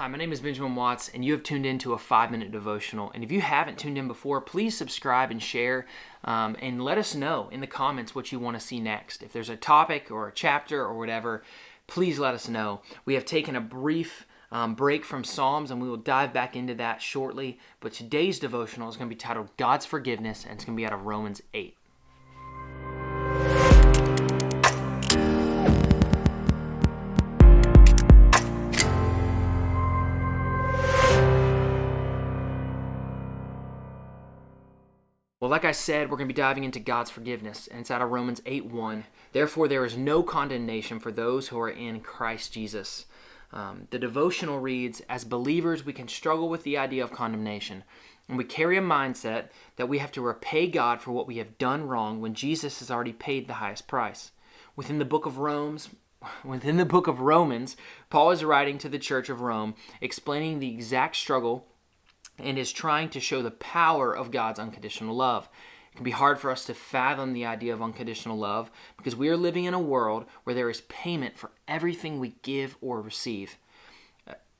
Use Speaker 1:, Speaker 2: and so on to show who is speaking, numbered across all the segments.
Speaker 1: Hi, my name is Benjamin Watts, and you have tuned in to a 5-minute devotional. And if you haven't tuned in before, please subscribe and share, and let us know in the comments what you want to see next. If there's a topic or a chapter or whatever, please let us know. We have taken a brief break from Psalms, and we will dive back into that shortly. But today's devotional is going to be titled God's Forgiveness, and it's going to be out of Romans 8. Well, like I said, we're going to be diving into God's forgiveness, and it's out of Romans 8:1. Therefore, there is no condemnation for those who are in Christ Jesus. The devotional reads, as believers, we can struggle with the idea of condemnation, and we carry a mindset that we have to repay God for what we have done wrong when Jesus has already paid the highest price. Within the book of Romans, Paul is writing to the church of Rome, explaining the exact struggle and is trying to show the power of God's unconditional love. It can be hard for us to fathom the idea of unconditional love because we are living in a world where there is payment for everything we give or receive.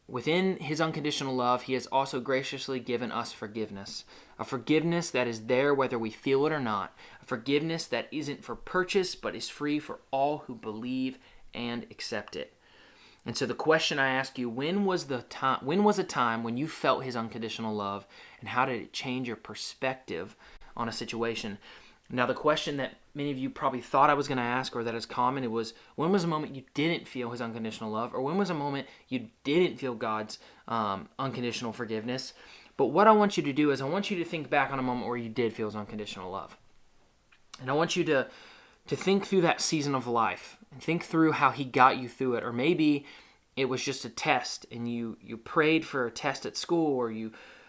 Speaker 1: Within his unconditional love, he has also graciously given us forgiveness. A forgiveness that is there whether we feel it or not. A forgiveness that isn't for purchase but is free for all who believe and accept it. And so the question I ask you, when was a time when you felt his unconditional love, and how did it change your perspective on a situation? Now, the question that many of you probably thought I was going to ask, or that is common, it was, when was a moment you didn't feel his unconditional love, or when was a moment you didn't feel God's unconditional forgiveness? But what I want you to do is I want you to think back on a moment where you did feel his unconditional love. And I want you to think through that season of life and think through how he got you through it. Or maybe it was just a test and you prayed for a test at school, or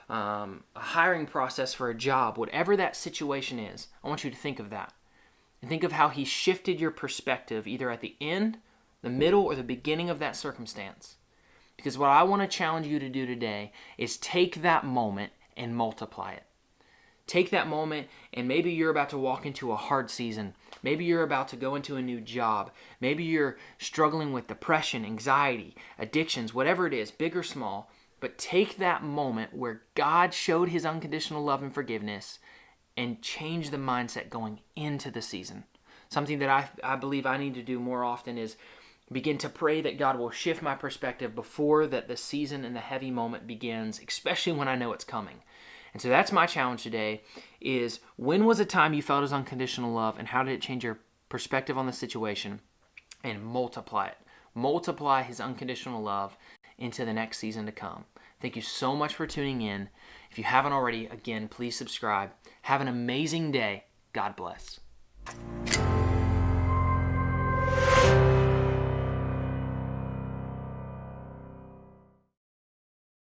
Speaker 1: a hiring process for a job. Whatever that situation is, I want you to think of that. And think of how he shifted your perspective either at the end, the middle, or the beginning of that circumstance. Because what I want to challenge you to do today is take that moment and multiply it. Take that moment, and maybe you're about to walk into a hard season. Maybe you're about to go into a new job. Maybe you're struggling with depression, anxiety, addictions, whatever it is, big or small. But take that moment where God showed his unconditional love and forgiveness and change the mindset going into the season. Something that I believe I need to do more often is begin to pray that God will shift my perspective before that the season and the heavy moment begins, especially when I know it's coming. And so that's my challenge today is, when was a time you felt his unconditional love, and how did it change your perspective on the situation? And multiply it. Multiply his unconditional love into the next season to come. Thank you so much for tuning in. If you haven't already, again, please subscribe. Have an amazing day. God bless.